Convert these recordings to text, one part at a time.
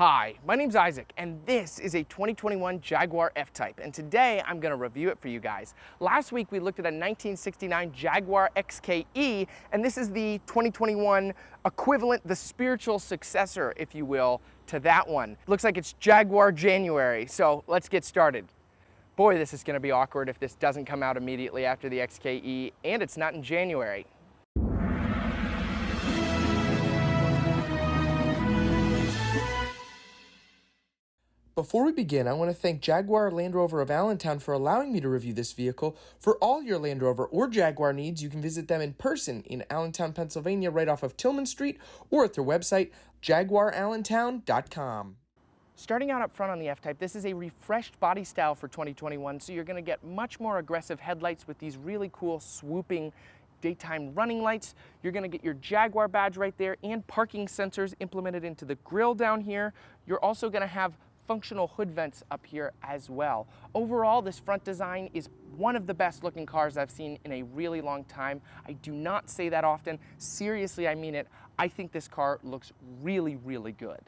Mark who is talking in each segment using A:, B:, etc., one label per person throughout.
A: Hi, my name's Isaac, and this is a 2021 Jaguar F-Type, and today I'm going to review it for you guys. Last week we looked at a 1969 Jaguar XKE, and this is the 2021 equivalent, the spiritual successor, if you will, to that one. Looks like it's Jaguar January, so let's get started. Boy, this is going to be awkward if this doesn't come out immediately after the XKE, and it's not in January. Before we begin, I want to thank Jaguar Land Rover of Allentown for allowing me to review this vehicle. For all your Land Rover or Jaguar needs, you can visit them in person in Allentown, Pennsylvania, right off of Tillman Street, or at their website, jaguarallentown.com. Starting out up front on the F-Type, this is a refreshed body style for 2021, so you're going to get much more aggressive headlights with these really cool swooping daytime running lights. You're going to get your Jaguar badge right there and parking sensors implemented into the grille down here. You're also going to have functional hood vents up here as well. Overall, this front design is one of the best looking cars I've seen in a really long time. I do not say that often. Seriously, I mean it. I think this car looks really, really good.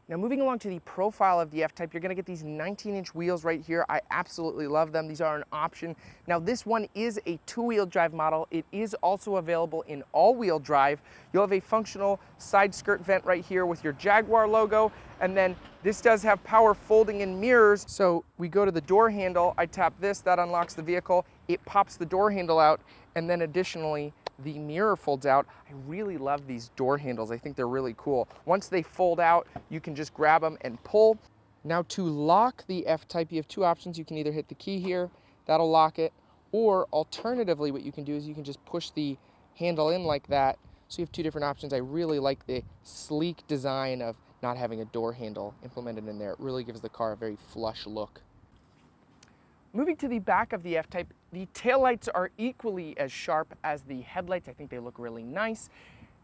A: Now moving along to the profile of the F-Type, you're going to get these 19-inch wheels right here. I absolutely love them. These are an option. Now this one is a two-wheel drive model. It is also available in all-wheel drive. You'll have a functional side skirt vent right here with your Jaguar logo, and then this does have power folding in mirrors. So we go to the door handle, I tap this, that unlocks the vehicle, it pops the door handle out, and then additionally the mirror folds out. I really love these door handles. I think they're really cool. Once they fold out, you can just grab them and pull. Now to lock the F-Type, you have two options. You can either hit the key here, that'll lock it, or alternatively what you can do is you can just push the handle in like that. So you have two different options. I really like the sleek design of not having a door handle implemented in there. It really gives the car a very flush look. Moving to the back of the F-Type, the taillights are equally as sharp as the headlights. I think they look really nice.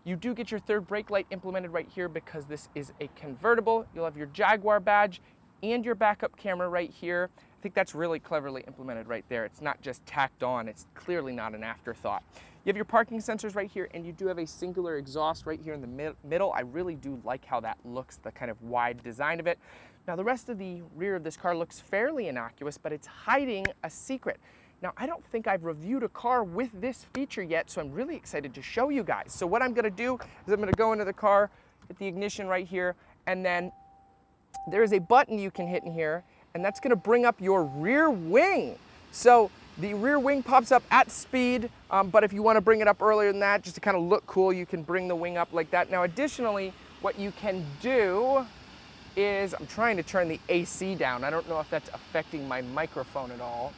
A: You do get your third brake light implemented right here because this is a convertible. You'll have your Jaguar badge and your backup camera right here. I think that's really cleverly implemented right there. It's not just tacked on. It's clearly not an afterthought. You have your parking sensors right here, and you do have a singular exhaust right here in the middle. I really do like how that looks, the kind of wide design of it. Now the rest of the rear of this car looks fairly innocuous, but it's hiding a secret. Now I don't think I've reviewed a car with this feature yet, so I'm really excited to show you guys. So what I'm gonna do is I'm gonna go into the car, hit the ignition right here, and then there is a button you can hit in here, and that's gonna bring up your rear wing. So the rear wing pops up at speed, but if you wanna bring it up earlier than that, just to kind of look cool, you can bring the wing up like that. Now additionally, what you can do is, I'm trying to turn the AC down. I don't know if that's affecting my microphone at all,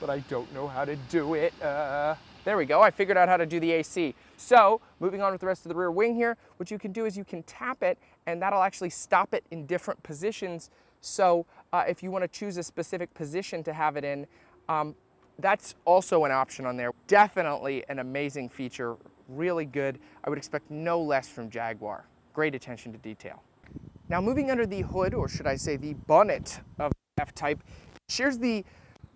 A: but I don't know how to do it. There we go, I figured out how to do the AC. So, moving on with the rest of the rear wing here, what you can do is you can tap it, and that'll actually stop it in different positions. So, if you want to choose a specific position to have it in, that's also an option on there. Definitely an amazing feature, really good. I would expect no less from Jaguar. Great attention to detail. Now moving under the hood, or should I say the bonnet of the F-Type, shares the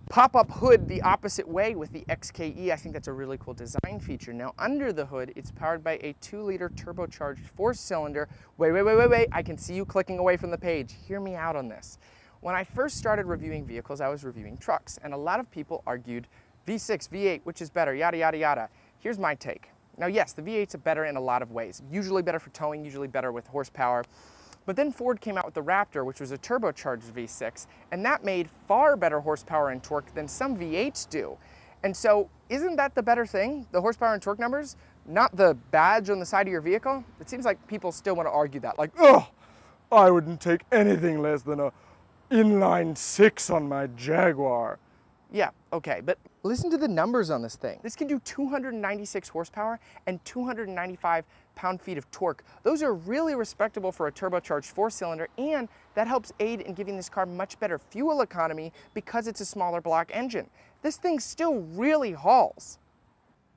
A: pop-up hood the opposite way with the XKE. I think that's a really cool design feature. Now under the hood, it's powered by a 2-liter turbocharged 4-cylinder. Wait, I can see you clicking away from the page. Hear me out on this. When I first started reviewing vehicles, I was reviewing trucks, and a lot of people argued V6, V8, which is better, yada, yada, yada. Here's my take. Now yes, the V8's better in a lot of ways. Usually better for towing, usually better with horsepower. But then Ford came out with the Raptor, which was a turbocharged V6, and that made far better horsepower and torque than some V8s do. And so, isn't that the better thing? The horsepower and torque numbers, not the badge on the side of your vehicle? It seems like people still want to argue that, like, oh, I wouldn't take anything less than a inline 6 on my Jaguar. Yeah, okay, but listen to the numbers on this thing. This can do 296 horsepower and 295 pound-feet of torque. Those are really respectable for a turbocharged 4-cylinder, and that helps aid in giving this car much better fuel economy because it's a smaller block engine. This thing still really hauls.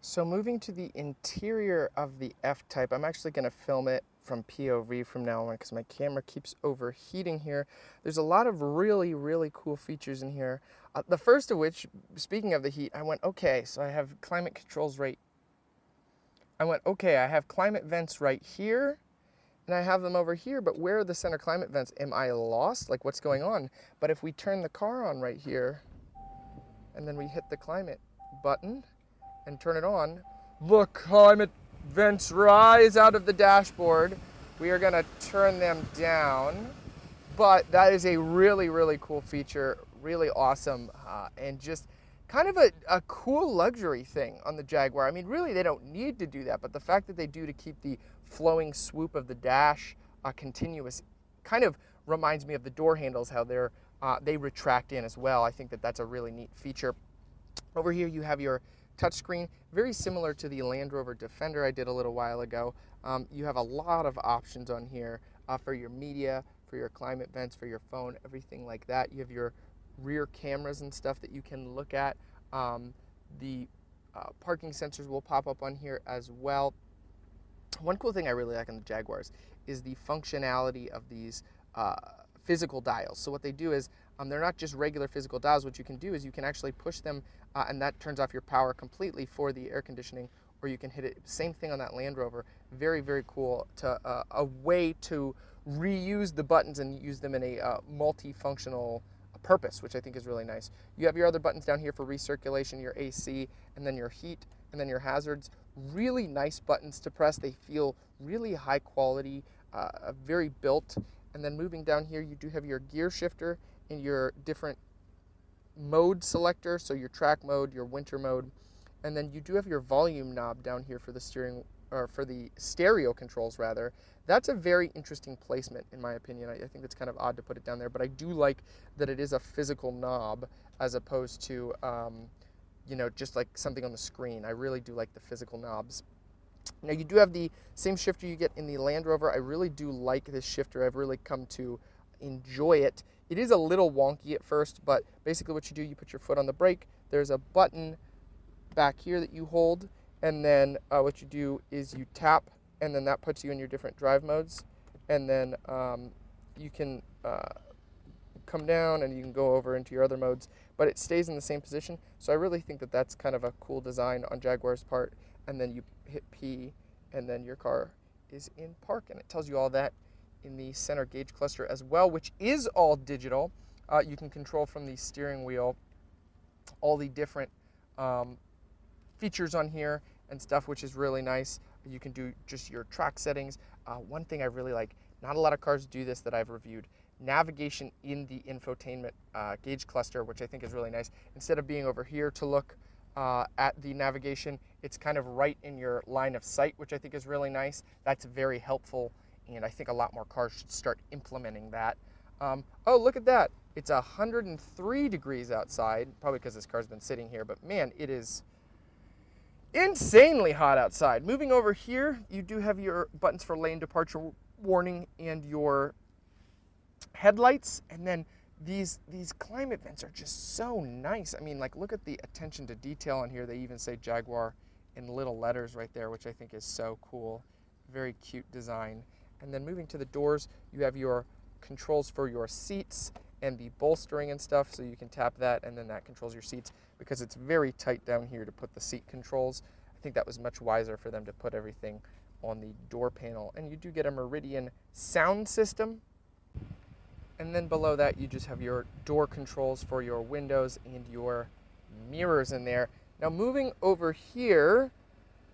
A: So moving to the interior of the F-Type, I'm actually going to film it from POV from now on because my camera keeps overheating here. There's a lot of really, really cool features in here. The first of which, speaking of the heat, I went, okay, so I have climate controls right. I went, okay, I have climate vents right here, and I have them over here, but where are the center climate vents? Am I lost? Like, what's going on? But if we turn the car on right here, and then we hit the climate button and turn it on, the climate vents rise out of the dashboard. We are gonna turn them down, but that is a really, really cool feature, really awesome, and just kind of a cool luxury thing on the Jaguar. I mean, really, they don't need to do that, but the fact that they do to keep the flowing swoop of the dash continuous kind of reminds me of the door handles, how they retract in as well. I think that that's a really neat feature. Over here you have your touchscreen, very similar to the Land Rover Defender I did a little while ago. You have a lot of options on here for your media, for your climate vents, for your phone, everything like that. You have your rear cameras and stuff that you can look at. The parking sensors will pop up on here as well. One cool thing I really like on the Jaguars is the functionality of these physical dials. So what they do is they're not just regular physical dials. What you can do is you can actually push them and that turns off your power completely for the air conditioning, or you can hit it. Same thing on that Land Rover. Very, very cool. A way to reuse the buttons and use them in a multifunctional purpose, which I think is really nice. You have your other buttons down here for recirculation, your AC, and then your heat, and then your hazards. Really nice buttons to press. They feel really high quality, very built. And then moving down here, you do have your gear shifter and your different mode selector, so your track mode, your winter mode, and then you do have your volume knob down here for the steering, or for the stereo controls rather. That's a very interesting placement in my opinion. I think it's kind of odd to put it down there, but I do like that it is a physical knob as opposed to you know, just like something on the screen. I really do like the physical knobs. Now you do have the same shifter you get in the Land Rover. I really do like this shifter. I've really come to enjoy it. It is a little wonky at first, but basically what you do, you put your foot on the brake. There's a button back here that you hold, and then what you do is you tap, and then that puts you in your different drive modes, and then you can come down and you can go over into your other modes, but it stays in the same position. So I really think that that's kind of a cool design on Jaguar's part. And then you hit P, and then your car is in park, and it tells you all that in the center gauge cluster as well, which is all digital. You can control from the steering wheel all the different features on here and stuff, which is really nice. You can do just your track settings. One thing I really like, not a lot of cars do this that I've reviewed, navigation in the infotainment gauge cluster, which I think is really nice. Instead of being over here to look at the navigation, it's kind of right in your line of sight, which I think is really nice. That's very helpful, and I think a lot more cars should start implementing that. Oh, look at that. It's 103 degrees outside, probably because this car's been sitting here, but man, it is insanely hot outside. Moving over here, you do have your buttons for lane departure warning and your headlights, and then these climate vents are just so nice. I mean, like, look at the attention to detail on here. They even say Jaguar in little letters right there, which I think is so cool. Very cute design. And then moving to the doors, you have your controls for your seats and the bolstering and stuff, so you can tap that and then that controls your seats, because it's very tight down here to put the seat controls. I think that was much wiser for them to put everything on the door panel. And you do get a Meridian sound system. And then below that, you just have your door controls for your windows and your mirrors in there. Now moving over here,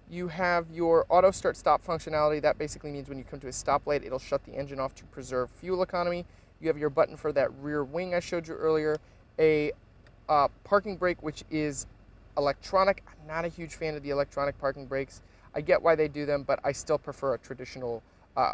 A: you have your auto start stop functionality. That basically means when you come to a stoplight, it'll shut the engine off to preserve fuel economy. You have your button for that rear wing I showed you earlier. A parking brake, which is electronic. I'm not a huge fan of the electronic parking brakes. I get why they do them, but I still prefer a traditional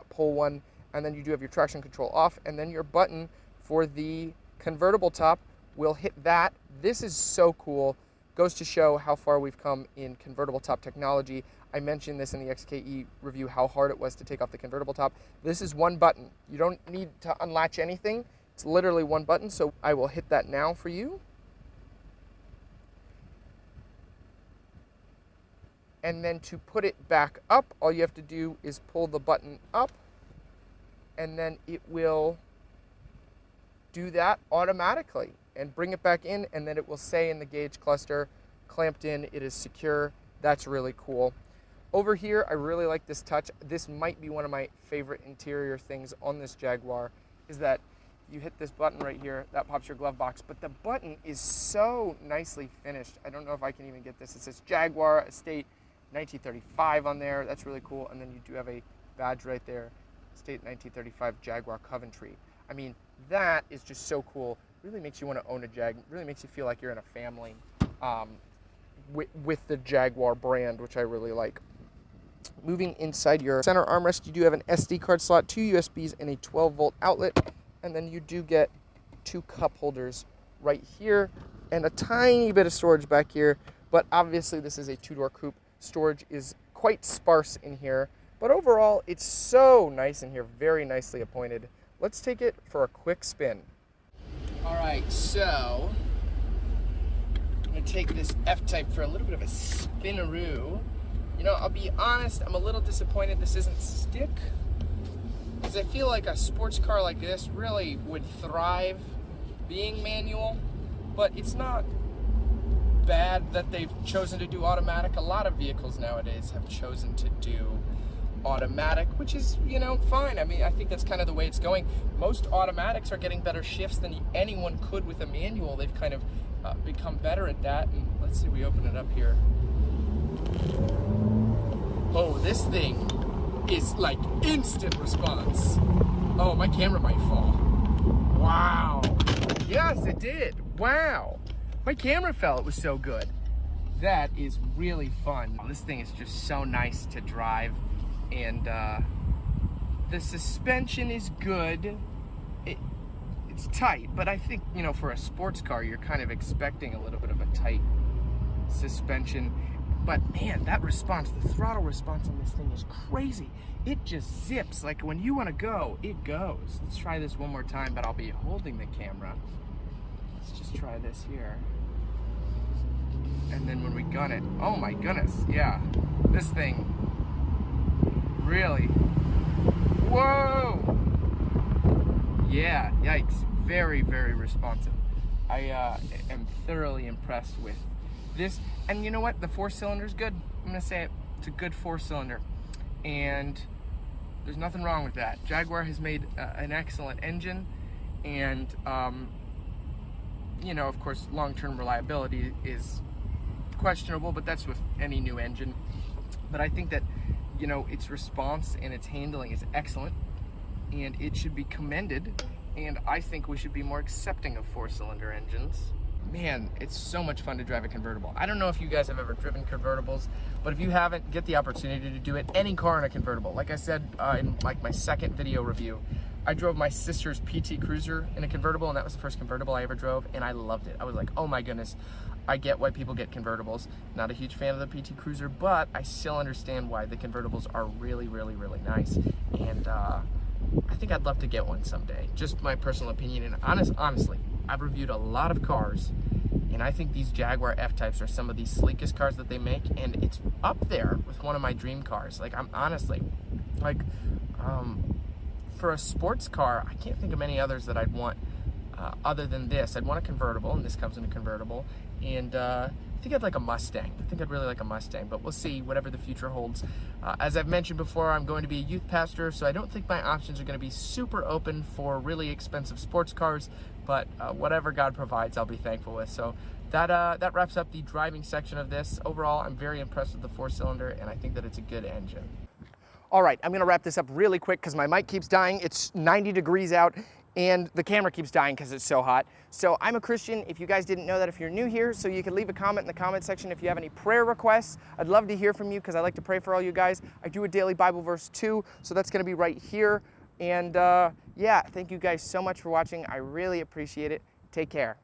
A: pull one. And then you do have your traction control off, and then your button for the convertible top will hit that. This is so cool. Goes to show how far we've come in convertible top technology. I mentioned this in the XKE review, how hard it was to take off the convertible top. This is one button. You don't need to unlatch anything. It's literally one button, so I will hit that now for you. And then to put it back up, all you have to do is pull the button up, and then it will do that automatically and bring it back in, and then it will say in the gauge cluster, clamped in, it is secure. That's really cool. Over here, I really like this touch. This might be one of my favorite interior things on this Jaguar, is that you hit this button right here, that pops your glove box, but the button is so nicely finished. I don't know if I can even get this. It says Jaguar Estate 1935 on there. That's really cool. And then you do have a badge right there, Estate 1935 Jaguar Coventry. I mean, that is just so cool. Really makes you want to own a Jag. Really makes you feel like you're in a family with the Jaguar brand, which I really like. Moving inside your center armrest, you do have an SD card slot, 2 USBs, and a 12-volt outlet. And then you do get 2 cup holders right here and a tiny bit of storage back here. But obviously this is a 2-door coupe. Storage is quite sparse in here. But overall, it's so nice in here, very nicely appointed. Let's take it for a quick spin. All right, so I'm gonna take this F-Type for a little bit of a spinaroo. You know, I'll be honest, I'm a little disappointed this isn't stick, because I feel like a sports car like this really would thrive being manual, but it's not bad that they've chosen to do automatic. A lot of vehicles nowadays have chosen to do automatic, which is, you know, fine. I mean, I think that's kind of the way it's going. Most automatics are getting better shifts than anyone could with a manual. They've kind of become better at that. And let's see, we open it up here. Oh, this thing is like instant response. Oh, my camera might fall. Wow. Yes, it did. Wow. My camera fell. It was so good. That is really fun. This thing is just so nice to drive. And the suspension is good. It's tight, but I think, you know, for a sports car, you're kind of expecting a little bit of a tight suspension. But man, that response, the throttle response on this thing is crazy. It just zips. Like when you want to go, it goes. Let's try this one more time, but I'll be holding the camera. Let's just try this here. And then when we gun it, oh my goodness, yeah. This thing really, whoa! Yeah, yikes, very, very responsive. I am thoroughly impressed with this. And you know what? The 4-cylinder is good. I'm gonna say it. It's a good 4-cylinder, and there's nothing wrong with that. Jaguar has made an excellent engine, and you know, of course, long-term reliability is questionable, but that's with any new engine. But I think that, you know, its response and its handling is excellent, and it should be commended. And I think we should be more accepting of 4-cylinder engines. Man, it's so much fun to drive a convertible. I don't know if you guys have ever driven convertibles, but if you haven't, get the opportunity to do it. Any car in a convertible. Like I said in like my second video review, I drove my sister's PT Cruiser in a convertible, and that was the first convertible I ever drove, and I loved it. I was like, oh my goodness, I get why people get convertibles. Not a huge fan of the PT Cruiser, but I still understand why the convertibles are really, really, really nice. And I think I'd love to get one someday. Just my personal opinion, and honestly, I've reviewed a lot of cars, and I think these Jaguar F-Types are some of the sleekest cars that they make, and it's up there with one of my dream cars. Like, I'm honestly, like, for a sports car, I can't think of many others that I'd want other than this. I'd want a convertible, and this comes in a convertible, and I think I'd like a Mustang. I think I'd really like a Mustang, but we'll see whatever the future holds. As I've mentioned before, I'm going to be a youth pastor, so I don't think my options are going to be super open for really expensive sports cars, but whatever God provides, I'll be thankful with. So that wraps up the driving section of this. Overall, I'm very impressed with the 4-cylinder, and I think that it's a good engine. All right, I'm gonna wrap this up really quick because my mic keeps dying. It's 90 degrees out, and the camera keeps dying because it's so hot. So I'm a Christian, if you guys didn't know that, if you're new here, so you can leave a comment in the comment section if you have any prayer requests. I'd love to hear from you because I like to pray for all you guys. I do a daily Bible verse too, so that's gonna be right here. And yeah, thank you guys so much for watching. I really appreciate it. Take care.